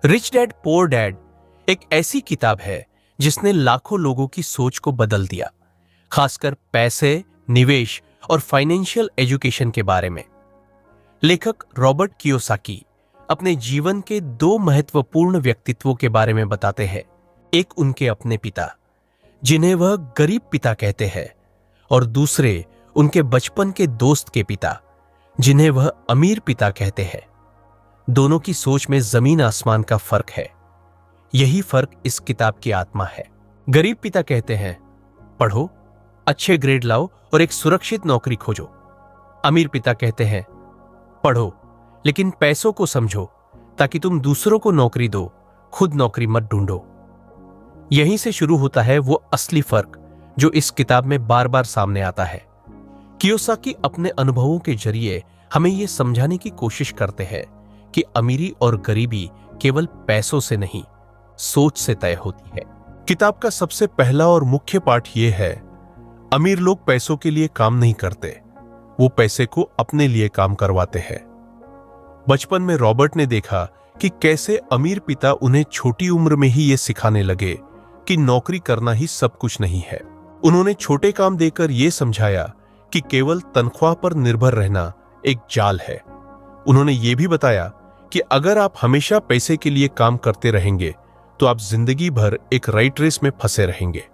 Rich dad poor dad एक ऐसी किताब है जिसने लाखों लोगों की सोच को बदल दिया, खासकर पैसे, निवेश और फाइनेंशियल एजुकेशन के बारे में। लेखक रॉबर्ट कियोसाकी अपने जीवन के दो महत्वपूर्ण व्यक्तित्वों के बारे में बताते हैं। एक उनके अपने पिता, जिन्हें वह गरीब पिता कहते हैं, और दूसरे उनके बचपन के दोस्त के पिता, जिन्हें वह अमीर पिता कहते हैं। दोनों की सोच में जमीन आसमान का फर्क है। यही फर्क इस किताब की आत्मा है। गरीब पिता कहते हैं, पढ़ो, अच्छे ग्रेड लाओ और एक सुरक्षित नौकरी खोजो। अमीर पिता कहते हैं, पढ़ो लेकिन पैसों को समझो ताकि तुम दूसरों को नौकरी दो, खुद नौकरी मत ढूंढो। यहीं से शुरू होता है वो असली फर्क जो इस किताब में बार बार सामने आता है। कियोसाकी अपने अनुभवों के जरिए हमें यह समझाने की कोशिश करते हैं कि अमीरी और गरीबी केवल पैसों से नहीं, सोच से तय होती है। किताब का सबसे पहला और मुख्य पाठ यह है, अमीर लोग पैसों के लिए काम नहीं करते, वो पैसे को अपने लिए काम करवाते हैं। बचपन में रॉबर्ट ने देखा कि कैसे अमीर पिता उन्हें छोटी उम्र में ही ये सिखाने लगे कि नौकरी करना ही सब कुछ नहीं है। उन्होंने छोटे काम देकर यह समझाया कि केवल तनख्वाह पर निर्भर रहना एक जाल है। उन्होंने ये भी बताया कि अगर आप हमेशा पैसे के लिए काम करते रहेंगे तो आप जिंदगी भर एक राइट रेस में फंसे रहेंगे।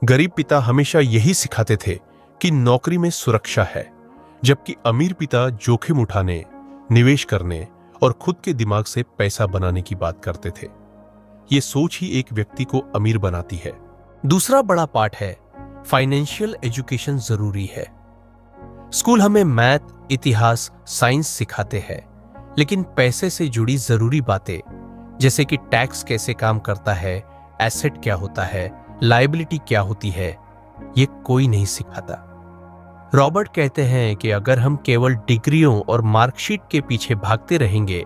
गरीब पिता हमेशा यही सिखाते थे कि नौकरी में सुरक्षा है, जबकि अमीर पिता जोखिम उठाने, निवेश करने और खुद के दिमाग से पैसा बनाने की बात करते थे। यह सोच ही एक व्यक्ति को अमीर बनाती है। दूसरा बड़ा पाठ है, फाइनेंशियल एजुकेशन जरूरी है। स्कूल हमें मैथ, इतिहास, साइंस सिखाते हैं, लेकिन पैसे से जुड़ी जरूरी बातें जैसे कि टैक्स कैसे काम करता है, एसेट क्या होता है, लायबिलिटी क्या होती है, ये कोई नहीं सिखाता। रॉबर्ट कहते हैं कि अगर हम केवल डिग्रियों और मार्कशीट के पीछे भागते रहेंगे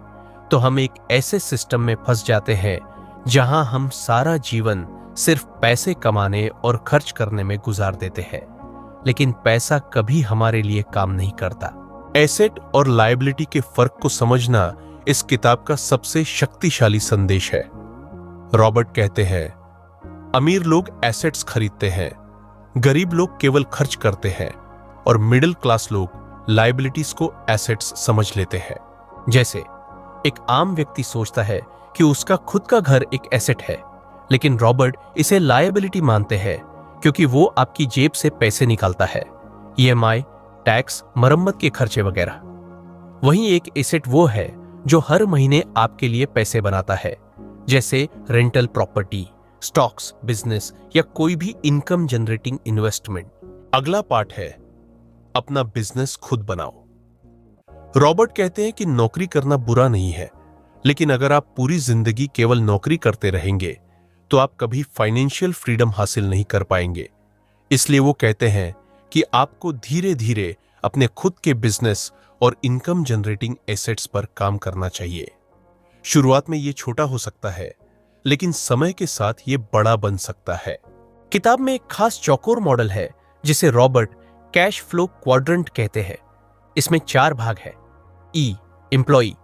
तो हम एक ऐसे सिस्टम में फंस जाते हैं जहां हम सारा जीवन सिर्फ पैसे कमाने और खर्च करने में गुजार देते हैं, लेकिन पैसा कभी हमारे लिए काम नहीं करता। एसेट और लायबिलिटी के फर्क को समझना इस किताब का सबसे शक्तिशाली संदेश है। रॉबर्ट कहते हैं, अमीर लोग एसेट्स खरीदते हैं, गरीब लोग केवल खर्च करते हैं और मिडिल क्लास लोग लायबिलिटीज को एसेट्स समझ लेते हैं। जैसे एक आम व्यक्ति सोचता है कि उसका खुद का घर एक एसेट है, लेकिन रॉबर्ट इसे लायबिलिटी मानते हैं क्योंकि वो आपकी जेब से पैसे निकालता है, ईएमआई, टैक्स, मरम्मत के खर्चे वगैरह। वहीं एक एसेट वो है जो हर महीने आपके लिए पैसे बनाता है, जैसे रेंटल प्रॉपर्टी, स्टॉक्स, बिजनेस या कोई भी इनकम जनरेटिंग इन्वेस्टमेंट। अगला पार्ट है, अपना बिजनेस खुद बनाओ। रॉबर्ट कहते हैं कि नौकरी करना बुरा नहीं है, लेकिन अगर आप पूरी जिंदगी केवल नौकरी करते रहेंगे तो आप कभी फाइनेंशियल फ्रीडम हासिल नहीं कर पाएंगे। इसलिए वो कहते हैं कि आपको धीरे धीरे अपने खुद के बिजनेस और इनकम जनरेटिंग एसेट्स पर काम करना चाहिए। शुरुआत में ये छोटा हो सकता है, लेकिन समय के साथ ये बड़ा बन सकता है। किताब में एक खास चौकोर मॉडल है जिसे रॉबर्ट कैश फ्लो क्वाड्रेंट कहते हैं। इसमें 4 भाग है। E, employee,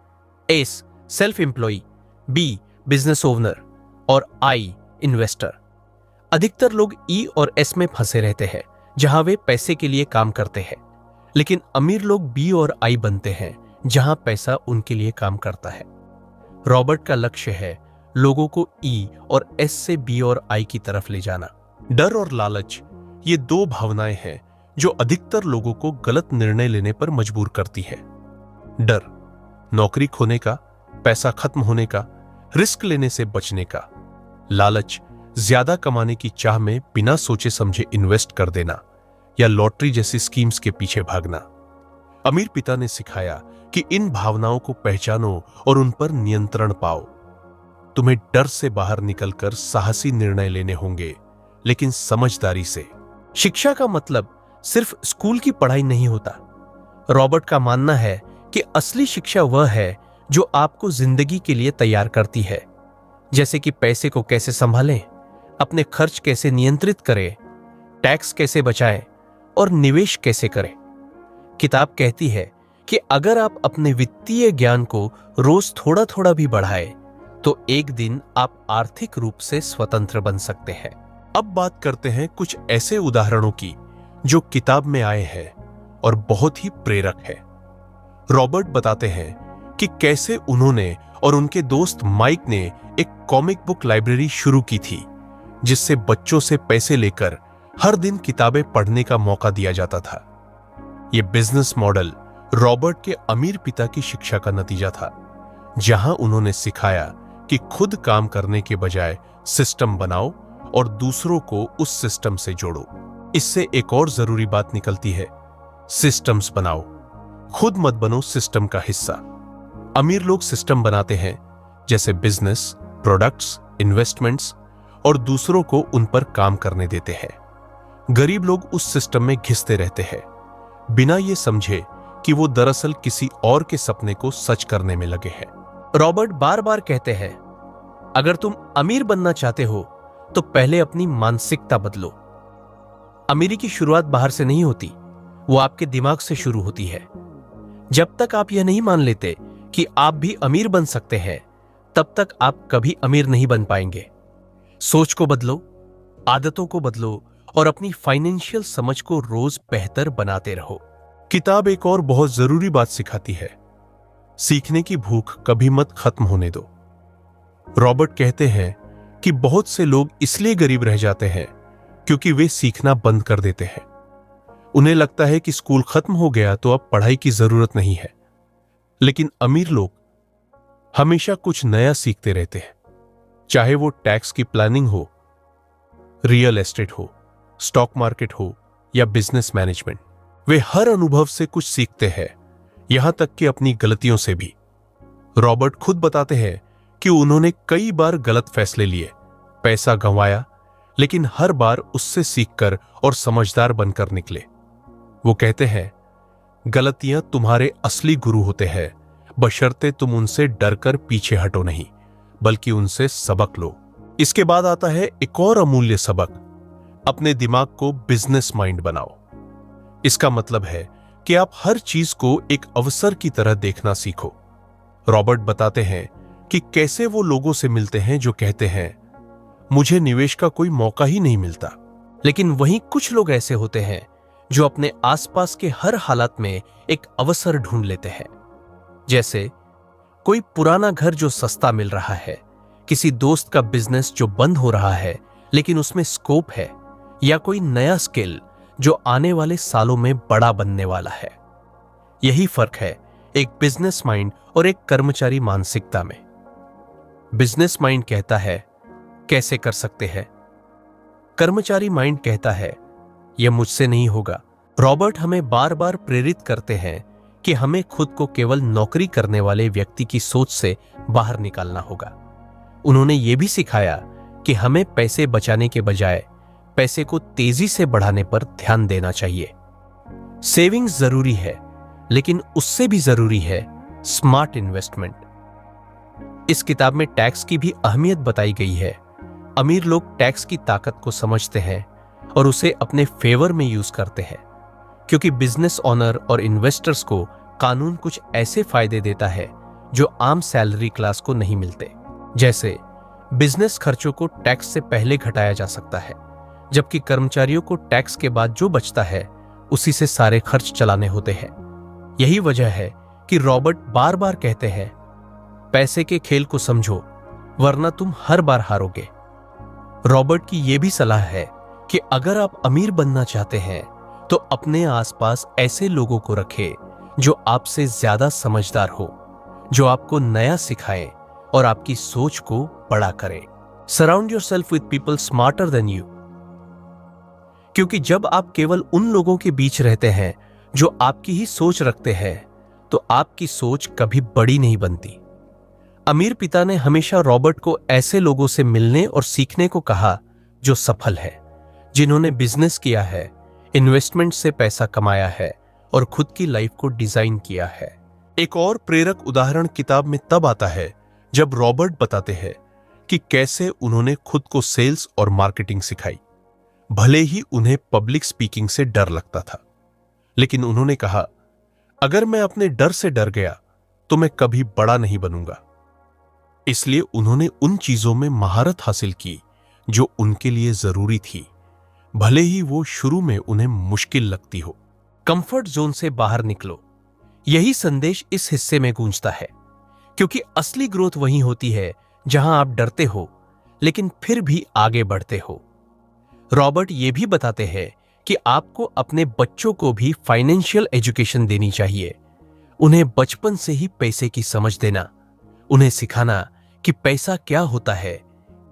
S, self employee, B, business owner और आई, इन्वेस्टर। अधिकतर लोग ई और एस में फंसे रहते हैं जहां वे पैसे के लिए काम करते हैं, लेकिन अमीर लोग बी और आई बनते हैं जहां पैसा उनके लिए काम करता है। रॉबर्ट का लक्ष्य है लोगों को ई और एस से बी और आई की तरफ ले जाना। डर और लालच, ये 2 भावनाएं हैं जो अधिकतर लोगों को गलत निर्णय लेने पर मजबूर करती है। डर, नौकरी खोने का, पैसा खत्म होने का, रिस्क लेने से बचने का। लालच, ज्यादा कमाने की चाह में बिना सोचे समझे इन्वेस्ट कर देना या लॉटरी जैसी स्कीम्स के पीछे भागना। अमीर पिता ने सिखाया कि इन भावनाओं को पहचानो और उन पर नियंत्रण पाओ। तुम्हें डर से बाहर निकलकर साहसी निर्णय लेने होंगे, लेकिन समझदारी से। शिक्षा का मतलब सिर्फ स्कूल की पढ़ाई नहीं होता। रॉबर्ट का मानना है कि असली शिक्षा वह है जो आपको जिंदगी के लिए तैयार करती है, जैसे कि पैसे को कैसे संभालें, अपने खर्च कैसे नियंत्रित करें, टैक्स कैसे बचाएं और निवेश कैसे करें। किताब कहती है कि अगर आप अपने वित्तीय ज्ञान को रोज थोड़ा थोड़ा भी बढ़ाएं, तो एक दिन आप आर्थिक रूप से स्वतंत्र बन सकते हैं। अब बात करते हैं कुछ ऐसे उदाहरणों की जो किताब में आए हैं और बहुत ही प्रेरक है। रॉबर्ट बताते हैं कि कैसे उन्होंने और उनके दोस्त माइक ने एक कॉमिक बुक लाइब्रेरी शुरू की थी, जिससे बच्चों से पैसे लेकर हर दिन किताबें पढ़ने का मौका दिया जाता था। यह बिजनेस मॉडल रॉबर्ट के अमीर पिता की शिक्षा का नतीजा था, जहां उन्होंने सिखाया कि खुद काम करने के बजाय सिस्टम बनाओ और दूसरों को उस सिस्टम से जोड़ो। इससे एक और जरूरी बात निकलती है, सिस्टम्स बनाओ, खुद मत बनो सिस्टम का हिस्सा। अमीर लोग सिस्टम बनाते हैं, जैसे बिजनेस, प्रोडक्ट्स, इन्वेस्टमेंट्स, और दूसरों को उन पर काम करने देते हैं। गरीब लोग उस सिस्टम में घिसते रहते हैं, बिना ये समझे कि वो दरअसल किसी और के सपने को सच करने में लगे हैं। रॉबर्ट बार बार कहते हैं, अगर तुम अमीर बनना चाहते हो तो पहले अपनी मानसिकता बदलो। अमीरी की शुरुआत बाहर से नहीं होती, वो आपके दिमाग से शुरू होती है। जब तक आप यह नहीं मान लेते कि आप भी अमीर बन सकते हैं, तब तक आप कभी अमीर नहीं बन पाएंगे। सोच को बदलो, आदतों को बदलो और अपनी फाइनेंशियल समझ को रोज बेहतर बनाते रहो। किताब एक और बहुत जरूरी बात सिखाती है, सीखने की भूख कभी मत खत्म होने दो। रॉबर्ट कहते हैं कि बहुत से लोग इसलिए गरीब रह जाते हैं क्योंकि वे सीखना बंद कर देते हैं। उन्हें लगता है कि स्कूल खत्म हो गया तो अब पढ़ाई की जरूरत नहीं है। लेकिन अमीर लोग हमेशा कुछ नया सीखते रहते हैं, चाहे वो टैक्स की प्लानिंग हो, रियल एस्टेट हो, स्टॉक मार्केट हो या बिजनेस मैनेजमेंट। वे हर अनुभव से कुछ सीखते हैं, यहां तक कि अपनी गलतियों से भी। रॉबर्ट खुद बताते हैं कि उन्होंने कई बार गलत फैसले लिए, पैसा गंवाया, लेकिन हर बार उससे सीखकर और समझदार बनकर निकले। वो कहते हैं, गलतियां तुम्हारे असली गुरु होते हैं, बशर्ते तुम उनसे डरकर पीछे हटो नहीं, बल्कि उनसे सबक लो। इसके बाद आता है एक और अमूल्य सबक, अपने दिमाग को बिजनेस माइंड बनाओ। इसका मतलब है कि आप हर चीज को एक अवसर की तरह देखना सीखो। रॉबर्ट बताते हैं कि कैसे वो लोगों से मिलते हैं जो कहते हैं, मुझे निवेश का कोई मौका ही नहीं मिलता। लेकिन वहीं कुछ लोग ऐसे होते हैं जो अपने आसपास के हर हालात में एक अवसर ढूंढ लेते हैं। जैसे कोई पुराना घर जो सस्ता मिल रहा है, किसी दोस्त का बिजनेस जो बंद हो रहा है लेकिन उसमें स्कोप है, या कोई नया स्किल जो आने वाले सालों में बड़ा बनने वाला है। यही फर्क है एक बिजनेस माइंड और एक कर्मचारी मानसिकता में। बिजनेस माइंड कहता है, कैसे कर सकते हैं। कर्मचारी माइंड कहता है, यह मुझसे नहीं होगा। रॉबर्ट हमें बार बार प्रेरित करते हैं कि हमें खुद को केवल नौकरी करने वाले व्यक्ति की सोच से बाहर निकालना होगा। उन्होंने यह भी सिखाया कि हमें पैसे बचाने के बजाय पैसे को तेजी से बढ़ाने पर ध्यान देना चाहिए। सेविंग्स जरूरी है, लेकिन उससे भी जरूरी है स्मार्ट इन्वेस्टमेंट। इस किताब में टैक्स की भी अहमियत बताई गई है। अमीर लोग टैक्स की ताकत को समझते हैं और उसे अपने फेवर में यूज करते हैं, क्योंकि बिजनेस ओनर और इन्वेस्टर्स को कानून कुछ ऐसे फायदे देता है जो आम सैलरी क्लास को नहीं मिलते। जैसे बिजनेस खर्चों को टैक्स से पहले घटाया जा सकता है, जबकि कर्मचारियों को टैक्स के बाद जो बचता है उसी से सारे खर्च चलाने होते हैं। यही वजह है कि रॉबर्ट बार बार कहते हैं, पैसे के खेल को समझो वरना तुम हर बार हारोगे। रॉबर्ट की यह भी सलाह है कि अगर आप अमीर बनना चाहते हैं तो अपने आसपास ऐसे लोगों को रखें जो आपसे ज्यादा समझदार हो, जो आपको नया सिखाएं और आपकी सोच को बड़ा करें। Surround yourself with people smarter than you, क्योंकि जब आप केवल उन लोगों के बीच रहते हैं जो आपकी ही सोच रखते हैं, तो आपकी सोच कभी बड़ी नहीं बनती। अमीर पिता ने हमेशा रॉबर्ट को ऐसे लोगों से मिलने और सीखने को कहा जो सफल है, जिन्होंने बिजनेस किया है, इन्वेस्टमेंट से पैसा कमाया है और खुद की लाइफ को डिजाइन किया है। एक और प्रेरक उदाहरण किताब में तब आता है जब रॉबर्ट बताते हैं कि कैसे उन्होंने खुद को सेल्स और मार्केटिंग सिखाई। भले ही उन्हें पब्लिक स्पीकिंग से डर लगता था, लेकिन उन्होंने कहा, अगर मैं अपने डर से डर गया तो मैं कभी बड़ा नहीं बनूंगा। इसलिए उन्होंने उन चीजों में महारत हासिल की जो उनके लिए जरूरी थी, भले ही वो शुरू में उन्हें मुश्किल लगती हो। कंफर्ट जोन से बाहर निकलो, यही संदेश इस हिस्से में गूंजता है, क्योंकि असली ग्रोथ वहीं होती है जहां आप डरते हो लेकिन फिर भी आगे बढ़ते हो। रॉबर्ट ये भी बताते हैं कि आपको अपने बच्चों को भी फाइनेंशियल एजुकेशन देनी चाहिए। उन्हें बचपन से ही पैसे की समझ देना, उन्हें सिखाना कि पैसा क्या होता है,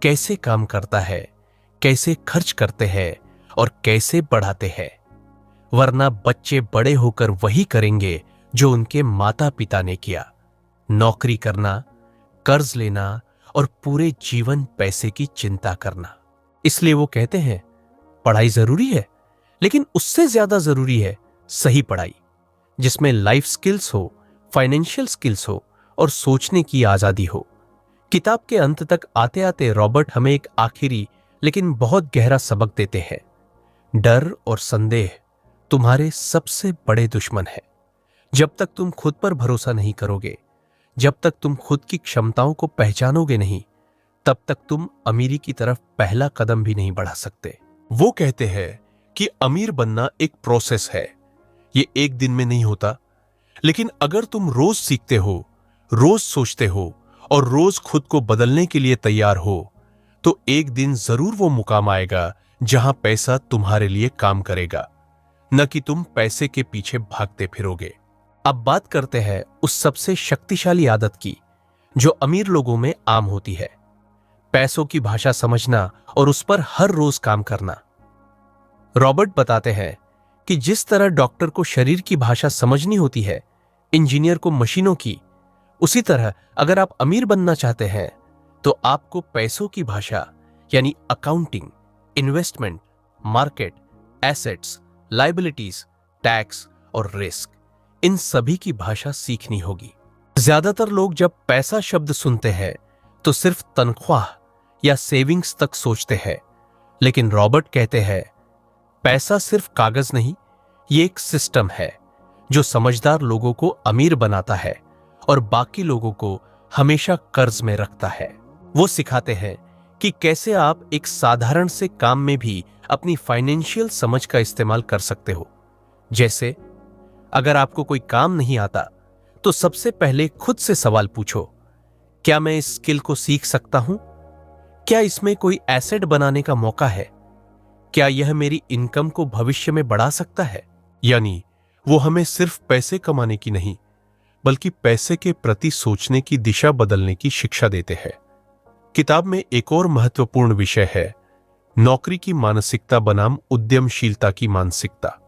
कैसे काम करता है, कैसे खर्च करते हैं और कैसे बढ़ाते हैं। वरना बच्चे बड़े होकर वही करेंगे जो उनके माता पिता ने किया, नौकरी करना, कर्ज लेना और पूरे जीवन पैसे की चिंता करना। इसलिए वो कहते हैं पढ़ाई जरूरी है, लेकिन उससे ज्यादा जरूरी है सही पढ़ाई, जिसमें लाइफ स्किल्स हो, फाइनेंशियल स्किल्स हो और सोचने की आजादी हो। किताब के अंत तक आते आते रॉबर्ट हमें एक आखिरी लेकिन बहुत गहरा सबक देते हैं। डर और संदेह तुम्हारे सबसे बड़े दुश्मन है। जब तक तुम खुद पर भरोसा नहीं करोगे, जब तक तुम खुद की क्षमताओं को पहचानोगे नहीं, तब तक तुम अमीरी की तरफ पहला कदम भी नहीं बढ़ा सकते। वो कहते हैं कि अमीर बनना एक प्रोसेस है, ये एक दिन में नहीं होता, लेकिन अगर तुम रोज सीखते हो, रोज सोचते हो और रोज खुद को बदलने के लिए तैयार हो, तो एक दिन जरूर वो मुकाम आएगा जहां पैसा तुम्हारे लिए काम करेगा, न कि तुम पैसे के पीछे भागते फिरोगे। अब बात करते हैं उस सबसे शक्तिशाली आदत की जो अमीर लोगों में आम होती है, पैसों की भाषा समझना और उस पर हर रोज काम करना। रॉबर्ट बताते हैं कि जिस तरह डॉक्टर को शरीर की भाषा समझनी होती है, इंजीनियर को मशीनों की, उसी तरह अगर आप अमीर बनना चाहते हैं तो आपको पैसों की भाषा यानी accounting, investment, market, assets, liabilities, tax और रिस्क, इन सभी की भाषा सीखनी होगी। ज्यादातर लोग जब पैसा शब्द सुनते हैं तो सिर्फ तनख्वाह या सेविंग्स तक सोचते हैं, लेकिन रॉबर्ट कहते हैं पैसा सिर्फ कागज नहीं, ये एक सिस्टम है जो समझदार लोगों को अमीर बनाता है और बाकी लोगों को हमेशा कर्ज में रखता है। वो सिखाते हैं कि कैसे आप एक साधारण से काम में भी अपनी फाइनेंशियल समझ का इस्तेमाल कर सकते हो। जैसे अगर आपको कोई काम नहीं आता तो सबसे पहले खुद से सवाल पूछो, क्या मैं इस स्किल को सीख सकता हूं? क्या इसमें कोई एसेट बनाने का मौका है? क्या यह मेरी इनकम को भविष्य में बढ़ा सकता है? यानी वो हमें सिर्फ पैसे कमाने की नहीं, बल्कि पैसे के प्रति सोचने की दिशा बदलने की शिक्षा देते हैं। किताब में एक और महत्वपूर्ण विषय है नौकरी की मानसिकता बनाम उद्यमशीलता की मानसिकता।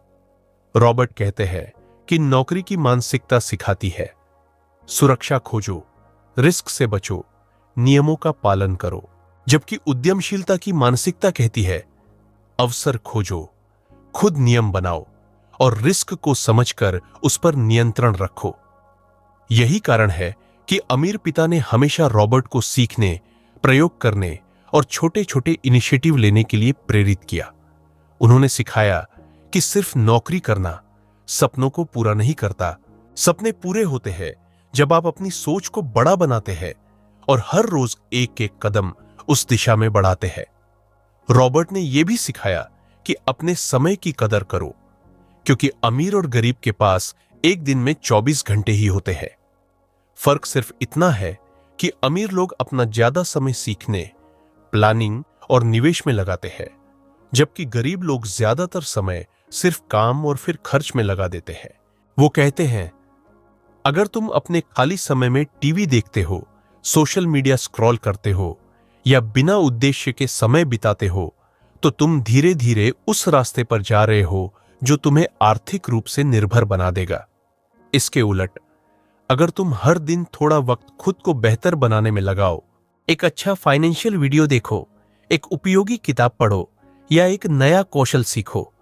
रॉबर्ट कहते हैं कि नौकरी की मानसिकता सिखाती है सुरक्षा खोजो, रिस्क से बचो, नियमों का पालन करो, जबकि उद्यमशीलता की मानसिकता कहती है अवसर खोजो, खुद नियम बनाओ और रिस्क को समझकर उस पर नियंत्रण रखो। यही कारण है कि अमीर पिता ने हमेशा रॉबर्ट को सीखने, प्रयोग करने और छोटे छोटे इनिशिएटिव लेने के लिए प्रेरित किया। उन्होंने सिखाया कि सिर्फ नौकरी करना सपनों को पूरा नहीं करता। सपने पूरे होते हैं जब आप अपनी सोच को बड़ा बनाते हैं और हर रोज एक एक कदम उस दिशा में बढ़ाते हैं। रॉबर्ट ने यह भी सिखाया कि अपने समय की कदर करो, क्योंकि अमीर और गरीब के पास एक दिन में 24 घंटे ही होते हैं। फर्क सिर्फ इतना है कि अमीर लोग अपना ज्यादा समय सीखने, प्लानिंग और निवेश में लगाते हैं, जबकि गरीब लोग ज्यादातर समय सिर्फ काम और फिर खर्च में लगा देते हैं। वो कहते हैं अगर तुम अपने खाली समय में टीवी देखते हो, सोशल मीडिया स्क्रॉल करते हो या बिना उद्देश्य के समय बिताते हो, तो तुम धीरे धीरे उस रास्ते पर जा रहे हो जो तुम्हें आर्थिक रूप से निर्भर बना देगा। इसके उलट अगर तुम हर दिन थोड़ा वक्त खुद को बेहतर बनाने में लगाओ, एक अच्छा फाइनेंशियल वीडियो देखो, एक उपयोगी किताब पढ़ो या एक नया कौशल सीखो,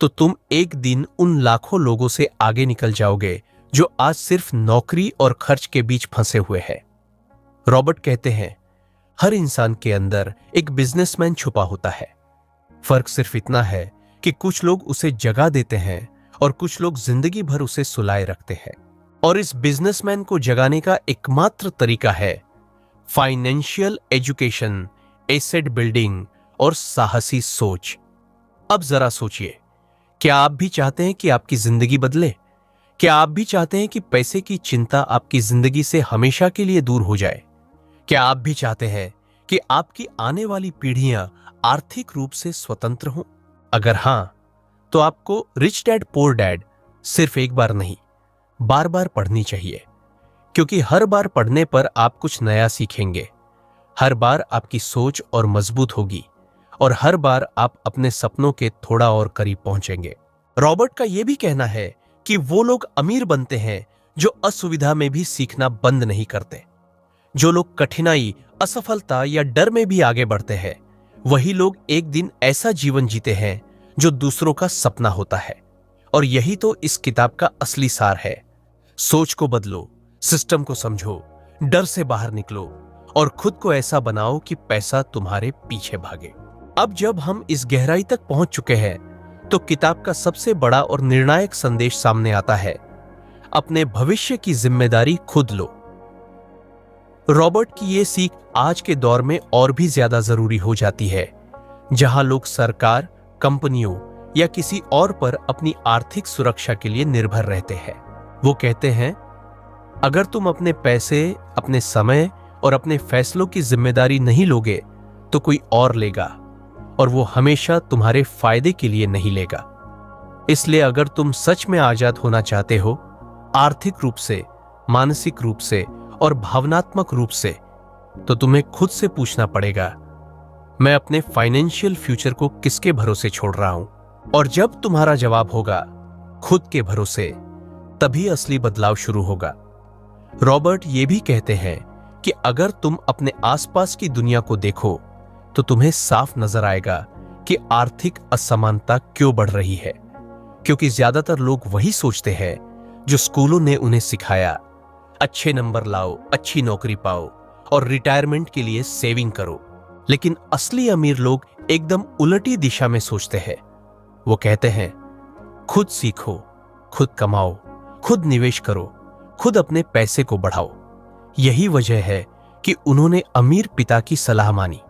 तो तुम एक दिन उन लाखों लोगों से आगे निकल जाओगे जो आज सिर्फ नौकरी और खर्च के बीच फंसे हुए हैं। रॉबर्ट कहते हैं हर इंसान के अंदर एक बिजनेसमैन छुपा होता है। फर्क सिर्फ इतना है कि कुछ लोग उसे जगा देते हैं और कुछ लोग जिंदगी भर उसे सुलाए रखते हैं। और इस बिजनेसमैन को जगाने का एकमात्र तरीका है फाइनेंशियल एजुकेशन, एसेट बिल्डिंग और साहसी सोच। अब जरा सोचिए, क्या आप भी चाहते हैं कि आपकी जिंदगी बदले? क्या आप भी चाहते हैं कि पैसे की चिंता आपकी जिंदगी से हमेशा के लिए दूर हो जाए? क्या आप भी चाहते हैं कि आपकी आने वाली पीढ़ियां आर्थिक रूप से स्वतंत्र हों? अगर हां, तो आपको रिच डैड पुअर डैड सिर्फ एक बार नहीं, बार बार पढ़नी चाहिए, क्योंकि हर बार पढ़ने पर आप कुछ नया सीखेंगे। हर बार आपकी सोच और मजबूत होगी और हर बार आप अपने सपनों के थोड़ा और करीब पहुंचेंगे। रॉबर्ट का यह भी कहना है कि वो लोग अमीर बनते हैं जो असुविधा में भी सीखना बंद नहीं करते। जो लोग कठिनाई, असफलता या डर में भी आगे बढ़ते हैं, वही लोग एक दिन ऐसा जीवन जीते हैं जो दूसरों का सपना होता है। और यही तो इस किताब का असली सार है। सोच को बदलो, सिस्टम को समझो, डर से बाहर निकलो और खुद को ऐसा बनाओ कि पैसा तुम्हारे पीछे भागे। अब जब हम इस गहराई तक पहुंच चुके हैं, तो किताब का सबसे बड़ा और निर्णायक संदेश सामने आता है। अपने भविष्य की जिम्मेदारी खुद लो। रॉबर्ट की यह सीख आज के दौर में और भी ज्यादा जरूरी हो जाती है, जहां लोग सरकार, कंपनियों या किसी और पर अपनी आर्थिक सुरक्षा के लिए निर्भर रहते हैं। वो कहते हैं, अगर तुम अपने पैसे, अपने समय और अपने फैसलों की जिम्मेदारी नहीं लोगे, तो कोई और लेगा और वो हमेशा तुम्हारे फायदे के लिए नहीं लेगा। इसलिए अगर तुम सच में आजाद होना चाहते हो, आर्थिक रूप से, मानसिक रूप से और भावनात्मक रूप से, तो तुम्हें खुद से पूछना पड़ेगा, मैं अपने फाइनेंशियल फ्यूचर को किसके भरोसे छोड़ रहा हूं? और जब तुम्हारा जवाब होगा खुद के भरोसे, तभी असली बदलाव शुरू होगा। रॉबर्ट ये भी कहते हैं कि अगर तुम अपने आसपास की दुनिया को देखो, तो तुम्हें साफ नजर आएगा कि आर्थिक असमानता क्यों बढ़ रही है। क्योंकि ज्यादातर लोग वही सोचते हैं जो स्कूलों ने उन्हें सिखाया, अच्छे नंबर लाओ, अच्छी नौकरी पाओ और रिटायरमेंट के लिए सेविंग करो। लेकिन असली अमीर लोग एकदम उलटी दिशा में सोचते हैं। वो कहते हैं, खुद सीखो, खुद कमाओ, खुद निवेश करो, खुद अपने पैसे को बढ़ाओ। यही वजह है कि उन्होंने अमीर पिता की सलाह मानी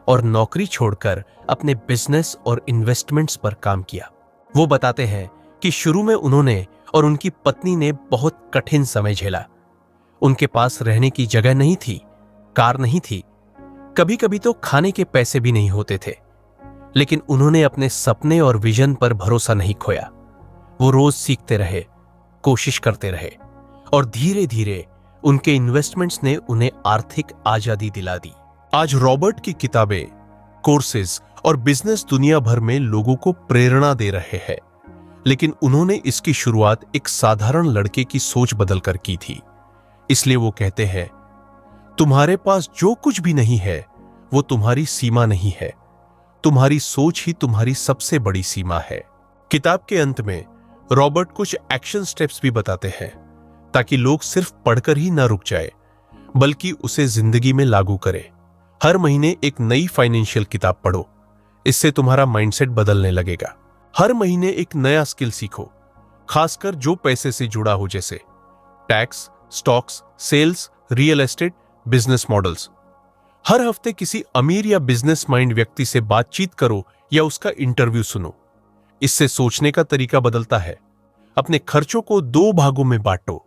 और नौकरी छोड़कर अपने बिजनेस और इन्वेस्टमेंट्स पर काम किया। वो बताते हैं कि शुरू में उन्होंने और उनकी पत्नी ने बहुत कठिन समय झेला। उनके पास रहने की जगह नहीं थी, कार नहीं थी, कभी कभी तो खाने के पैसे भी नहीं होते थे। लेकिन उन्होंने अपने सपने और विजन पर भरोसा नहीं खोया। वो रोज सीखते रहे, कोशिश करते रहे और धीरे धीरे उनके इन्वेस्टमेंट्स ने उन्हें आर्थिक आजादी दिला दी। आज रॉबर्ट की किताबें, कोर्सेज और बिजनेस दुनिया भर में लोगों को प्रेरणा दे रहे हैं। लेकिन उन्होंने इसकी शुरुआत एक साधारण लड़के की सोच बदलकर की थी। इसलिए वो कहते हैं, तुम्हारे पास जो कुछ भी नहीं है वो तुम्हारी सीमा नहीं है, तुम्हारी सोच ही तुम्हारी सबसे बड़ी सीमा है। किताब के अंत में रॉबर्ट कुछ एक्शन स्टेप्स भी बताते हैं, ताकि लोग सिर्फ पढ़कर ही ना रुक जाए, बल्कि उसे जिंदगी में लागू करें। हर महीने एक नई फाइनेंशियल किताब पढ़ो, इससे तुम्हारा माइंडसेट बदलने लगेगा। हर महीने एक नया स्किल सीखो, खासकर जो पैसे से जुड़ा हो, जैसे tax, stocks, sales, real estate, business models. हर हफ्ते किसी अमीर या बिजनेस माइंड व्यक्ति से बातचीत करो या उसका इंटरव्यू सुनो। इससे सोचने का तरीका बदलता है। अपने खर्चों को 2 भागों में बांटो,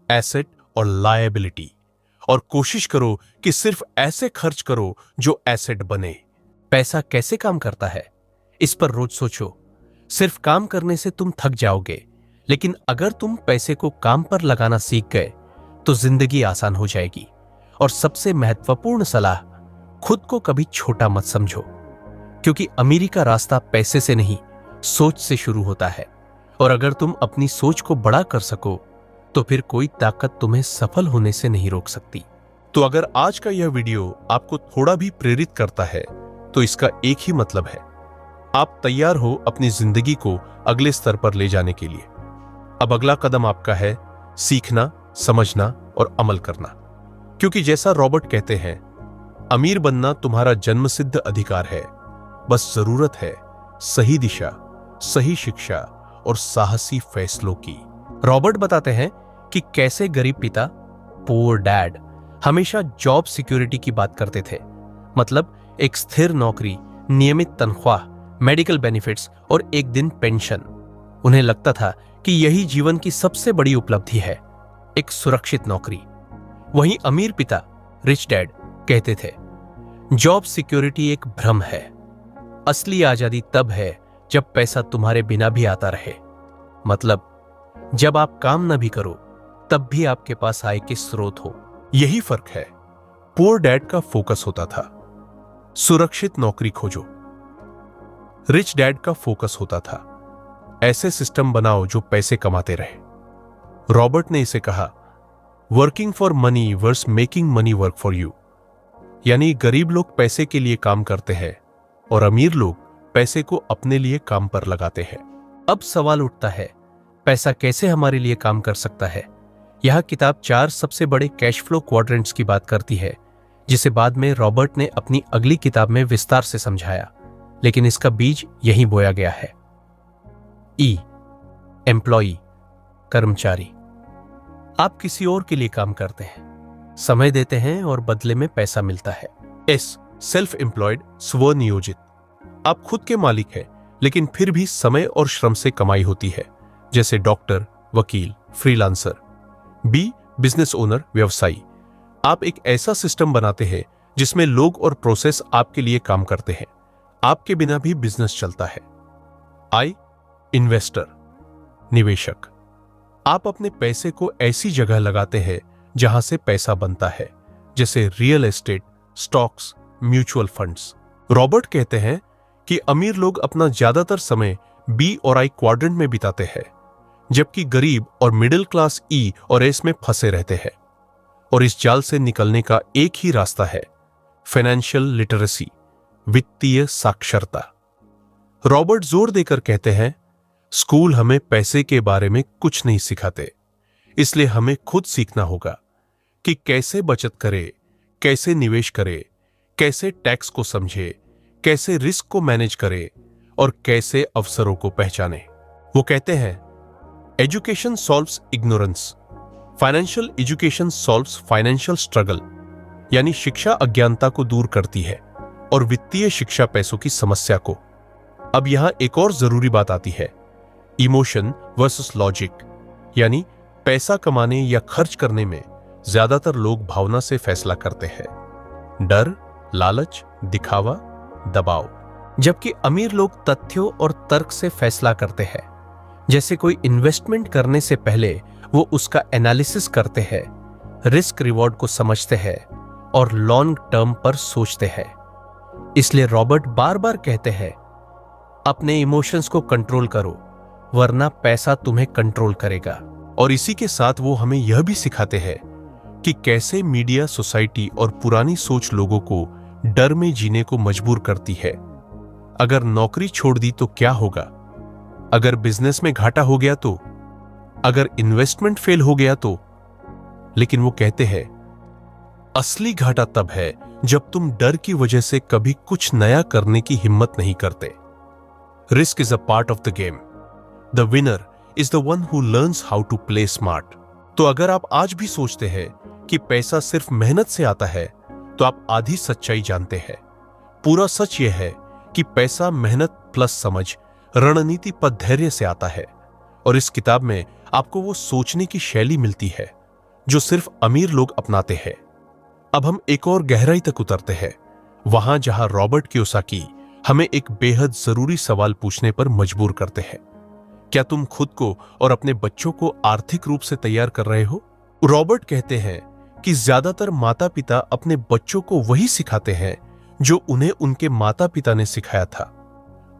एसेट और लायबिलिटी, और कोशिश करो कि सिर्फ ऐसे खर्च करो जो एसेट बने। पैसा कैसे काम करता है, इस पर रोज सोचो। सिर्फ काम करने से तुम थक जाओगे, लेकिन अगर तुम पैसे को काम पर लगाना सीख गए तो जिंदगी आसान हो जाएगी। और सबसे महत्वपूर्ण सलाह, खुद को कभी छोटा मत समझो, क्योंकि अमीरी का रास्ता पैसे से नहीं, सोच से शुरू होता है। और अगर तुम अपनी सोच को बड़ा कर सको, तो फिर कोई ताकत तुम्हें सफल होने से नहीं रोक सकती। तो अगर आज का यह वीडियो आपको थोड़ा भी प्रेरित करता है, तो इसका एक ही मतलब है, आप तैयार हो अपनी जिंदगी को अगले स्तर पर ले जाने के लिए। अब अगला कदम आपका है सीखना, समझना और अमल करना। क्योंकि जैसा रॉबर्ट कहते हैं, अमीर बनना तुम्हारा जन्मसिद्ध अधिकार है, बस जरूरत है सही दिशा, सही शिक्षा और साहसी फैसलों की। रॉबर्ट बताते हैं कि कैसे गरीब पिता, पुअर डैड, हमेशा जॉब सिक्योरिटी की बात करते थे, मतलब एक स्थिर नौकरी, नियमित तनख्वाह, मेडिकल बेनिफिट्स और एक दिन पेंशन। उन्हें लगता था कि यही जीवन की सबसे बड़ी उपलब्धि है, एक सुरक्षित नौकरी। वहीं अमीर पिता, रिच डैड, कहते थे जॉब सिक्योरिटी एक भ्रम है। असली आजादी तब है जब पैसा तुम्हारे बिना भी आता रहे, मतलब जब आप काम न भी करो तब भी आपके पास आय के स्रोत हो। यही फर्क है। पुअर डैड का फोकस होता था सुरक्षित नौकरी खोजो, रिच डैड का फोकस होता था ऐसे सिस्टम बनाओ जो पैसे कमाते रहे। रॉबर्ट ने इसे कहा working for money vs making money work for you, यानी गरीब लोग पैसे के लिए काम करते हैं और अमीर लोग पैसे को अपने लिए काम पर लगाते हैं। अब सवाल उठता है, पैसा कैसे हमारे लिए काम कर सकता है? यह किताब 4 सबसे बड़े कैश फ्लो क्वाड्रेंट्स की बात करती है, जिसे बाद में रॉबर्ट ने अपनी अगली किताब में विस्तार से समझाया, लेकिन इसका बीज यहीं बोया गया है। ई, एम्प्लॉई, कर्मचारी। आप किसी और के लिए काम करते हैं, समय देते हैं और बदले में पैसा मिलता है। एस, सेल्फ एम्प्लॉयड, स्वनियोजित। आप खुद के मालिक हैं, लेकिन फिर भी समय और श्रम से कमाई होती है, जैसे डॉक्टर, वकील, फ्रीलांसर। बी, बिजनेस ओनर, व्यवसायी। आप एक ऐसा सिस्टम बनाते हैं जिसमें लोग और प्रोसेस आपके लिए काम करते हैं, आपके बिना भी बिजनेस चलता है। आई, इन्वेस्टर, निवेशक। आप अपने पैसे को ऐसी जगह लगाते हैं जहां से पैसा बनता है, जैसे real estate, stocks, mutual funds. Robert कहते हैं कि अमीर लोग अपना ज्यादातर समय बी और आई क्वाड्रेंट में बिताते हैं, जबकि गरीब और मिडिल क्लास ई और एस में फंसे रहते हैं। और इस जाल से निकलने का एक ही रास्ता है, फाइनेंशियल लिटरेसी, वित्तीय साक्षरता। रॉबर्ट जोर देकर कहते हैं स्कूल हमें पैसे के बारे में कुछ नहीं सिखाते, इसलिए हमें खुद सीखना होगा कि कैसे बचत करे, कैसे निवेश करे, कैसे टैक्स को समझे, कैसे रिस्क को मैनेज करे और कैसे अवसरों को पहचाने। वो कहते हैं education solves ignorance, financial education solves financial struggle, यानी शिक्षा अज्ञानता को दूर करती है और वित्तीय शिक्षा पैसों की समस्या को। अब यहां एक और जरूरी बात आती है, इमोशन वर्सेस लॉजिक, यानी पैसा कमाने या खर्च करने में ज्यादातर लोग भावना से फैसला करते हैं, डर, लालच, दिखावा, दबाव, जबकि अमीर लोग तथ्यों और तर्क से फैसला करते हैं। जैसे कोई इन्वेस्टमेंट करने से पहले वो उसका एनालिसिस करते हैं, रिस्क रिवॉर्ड को समझते हैं और लॉन्ग टर्म पर सोचते हैं। इसलिए रॉबर्ट बार बार कहते हैं अपने इमोशंस को कंट्रोल करो, वरना पैसा तुम्हें कंट्रोल करेगा। और इसी के साथ वो हमें यह भी सिखाते हैं कि कैसे मीडिया, सोसाइटी और पुरानी सोच लोगों को डर में जीने को मजबूर करती है। अगर नौकरी छोड़ दी तो क्या होगा, अगर बिजनेस में घाटा हो गया तो, अगर इन्वेस्टमेंट फेल हो गया तो। लेकिन वो कहते हैं असली घाटा तब है जब तुम डर की वजह से कभी कुछ नया करने की हिम्मत नहीं करते। Risk is a part of the game, the winner is the one who learns how to play smart. तो अगर आप आज भी सोचते हैं कि पैसा सिर्फ मेहनत से आता है, तो आप आधी सच्चाई जानते हैं। पूरा सच यह है कि पैसा मेहनत प्लस समझ, रणनीति पर धैर्य से आता है। और इस किताब में आपको वो सोचने की शैली मिलती है जो सिर्फ अमीर लोग अपनाते हैं। अब हम एक और गहराई तक उतरते हैं, वहां जहां रॉबर्ट कियोसाकी हमें एक बेहद जरूरी सवाल पूछने पर मजबूर करते हैं। क्या तुम खुद को और अपने बच्चों को आर्थिक रूप से तैयार कर रहे हो? रॉबर्ट कहते हैं कि ज्यादातर माता पिता अपने बच्चों को वही सिखाते हैं जो उन्हें उनके माता पिता ने सिखाया था।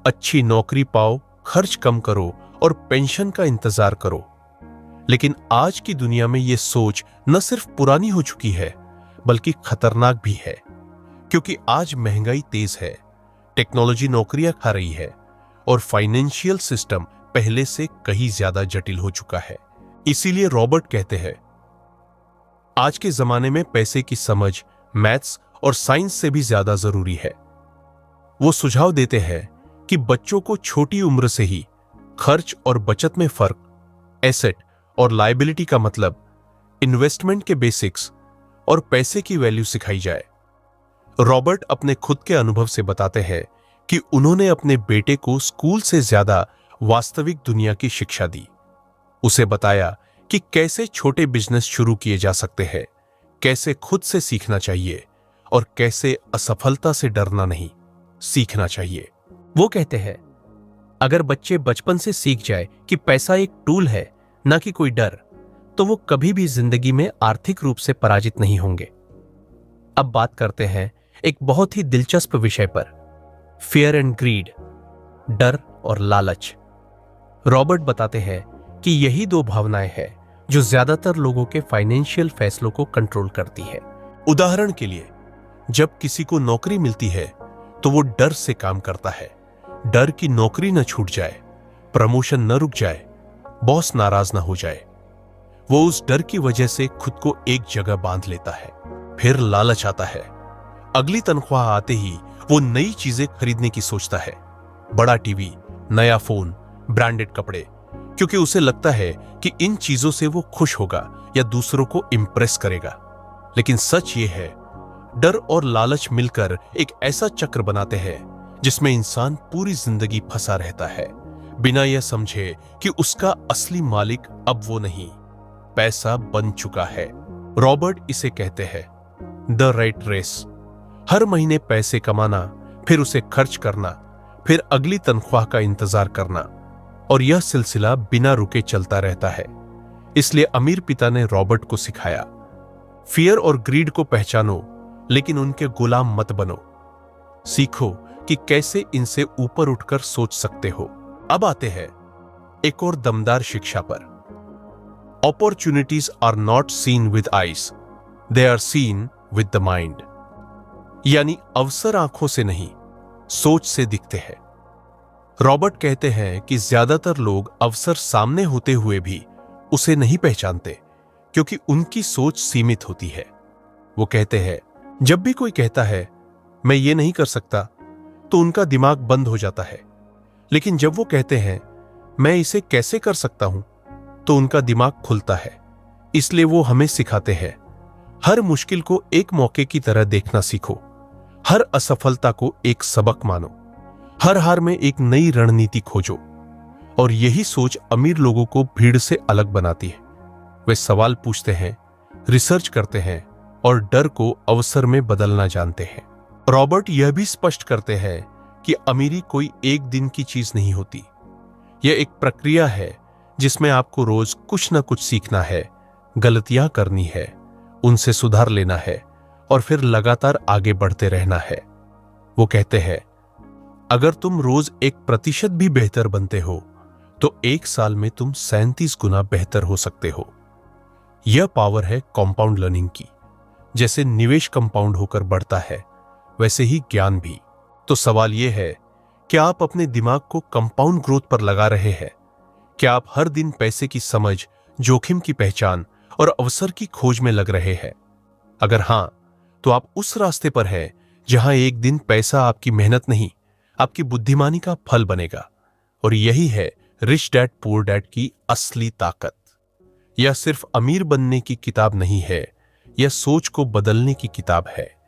अच्छी नौकरी पाओ, खर्च कम करो और पेंशन का इंतजार करो। लेकिन आज की दुनिया में यह सोच न सिर्फ पुरानी हो चुकी है, बल्कि खतरनाक भी है, क्योंकि आज महंगाई तेज है, टेक्नोलॉजी नौकरियां खा रही है और फाइनेंशियल सिस्टम पहले से कहीं ज्यादा जटिल हो चुका है। इसीलिए रॉबर्ट कहते हैं आज के जमाने में पैसे की समझ मैथ्स और साइंस से भी ज्यादा जरूरी है। वो सुझाव देते हैं कि बच्चों को छोटी उम्र से ही खर्च और बचत में फर्क, एसेट और लायबिलिटी का मतलब, इन्वेस्टमेंट के बेसिक्स और पैसे की वैल्यू सिखाई जाए। रॉबर्ट अपने खुद के अनुभव से बताते हैं कि उन्होंने अपने बेटे को स्कूल से ज्यादा वास्तविक दुनिया की शिक्षा दी। उसे बताया कि कैसे छोटे बिजनेस शुरू किए जा सकते हैं, कैसे खुद से सीखना चाहिए और कैसे असफलता से डरना नहीं, सीखना चाहिए। वो कहते हैं, अगर बच्चे बचपन से सीख जाए कि पैसा एक टूल है, ना कि कोई डर, तो वो कभी भी जिंदगी में आर्थिक रूप से पराजित नहीं होंगे। अब बात करते हैं एक बहुत ही दिलचस्प विषय पर, फियर एंड ग्रीड, डर और लालच। रॉबर्ट बताते हैं कि यही दो भावनाएं हैं जो ज्यादातर लोगों के फाइनेंशियल फैसलों को कंट्रोल करती है। उदाहरण के लिए, जब किसी को नौकरी मिलती है तो वो डर से काम करता है। डर की नौकरी न छूट जाए, प्रमोशन न रुक जाए, बॉस नाराज ना हो जाए। वो उस डर की वजह से खुद को एक जगह बांध लेता है। फिर लालच आता है। अगली तनख्वाह आते ही वो नई चीजें खरीदने की सोचता है, बड़ा टीवी, नया फोन, ब्रांडेड कपड़े, क्योंकि उसे लगता है कि इन चीजों से वो खुश होगा या दूसरों को इंप्रेस करेगा। लेकिन सच ये है, डर और लालच मिलकर एक ऐसा चक्र बनाते हैं जिसमें इंसान पूरी जिंदगी फंसा रहता है, बिना यह समझे कि उसका असली मालिक अब वो नहीं, पैसा बन चुका है। रॉबर्ट इसे कहते हैं द रेट रेस। हर महीने पैसे कमाना, फिर उसे खर्च करना, फिर अगली तनख्वाह का इंतजार करना, और यह सिलसिला बिना रुके चलता रहता है। इसलिए अमीर पिता ने रॉबर्ट को सिखाया, फियर और ग्रीड को पहचानो, लेकिन उनके गुलाम मत बनो। सीखो कि कैसे इनसे ऊपर उठकर सोच सकते हो। अब आते हैं एक और दमदार शिक्षा पर। Opportunities are not seen with eyes, they are seen with the mind. यानी अवसर आंखों से नहीं, सोच से दिखते हैं। रॉबर्ट कहते हैं कि ज्यादातर लोग अवसर सामने होते हुए भी उसे नहीं पहचानते, क्योंकि उनकी सोच सीमित होती है। वो कहते हैं, जब भी कोई कहता है मैं ये नहीं कर सकता, तो उनका दिमाग बंद हो जाता है। लेकिन जब वो कहते हैं मैं इसे कैसे कर सकता हूं, तो उनका दिमाग खुलता है। इसलिए वो हमें सिखाते हैं, हर मुश्किल को एक मौके की तरह देखना सीखो, हर असफलता को एक सबक मानो, हर हार में एक नई रणनीति खोजो। और यही सोच अमीर लोगों को भीड़ से अलग बनाती है। वे सवाल पूछते हैं, रिसर्च करते हैं और डर को अवसर में बदलना जानते हैं। रॉबर्ट यह भी स्पष्ट करते हैं कि अमीरी कोई एक दिन की चीज नहीं होती। यह एक प्रक्रिया है जिसमें आपको रोज कुछ न कुछ सीखना है, गलतियां करनी है, उनसे सुधार लेना है और फिर लगातार आगे बढ़ते रहना है। वो कहते हैं, अगर तुम रोज 1% भी बेहतर बनते हो तो 1 साल में तुम 37 गुना बेहतर हो सकते हो। यह पावर है कंपाउंड लर्निंग की। जैसे निवेश कंपाउंड होकर बढ़ता है, वैसे ही ज्ञान भी। तो सवाल यह है, क्या आप अपने दिमाग को कंपाउंड ग्रोथ पर लगा रहे हैं? क्या आप हर दिन पैसे की समझ, जोखिम की पहचान और अवसर की खोज में लग रहे हैं? अगर हां, तो आप उस रास्ते पर हैं जहां एक दिन पैसा आपकी मेहनत नहीं, आपकी बुद्धिमानी का फल बनेगा। और यही है रिच डैड पुअर डैड की असली ताकत। यह सिर्फ अमीर बनने की किताब नहीं है, यह सोच को बदलने की किताब है।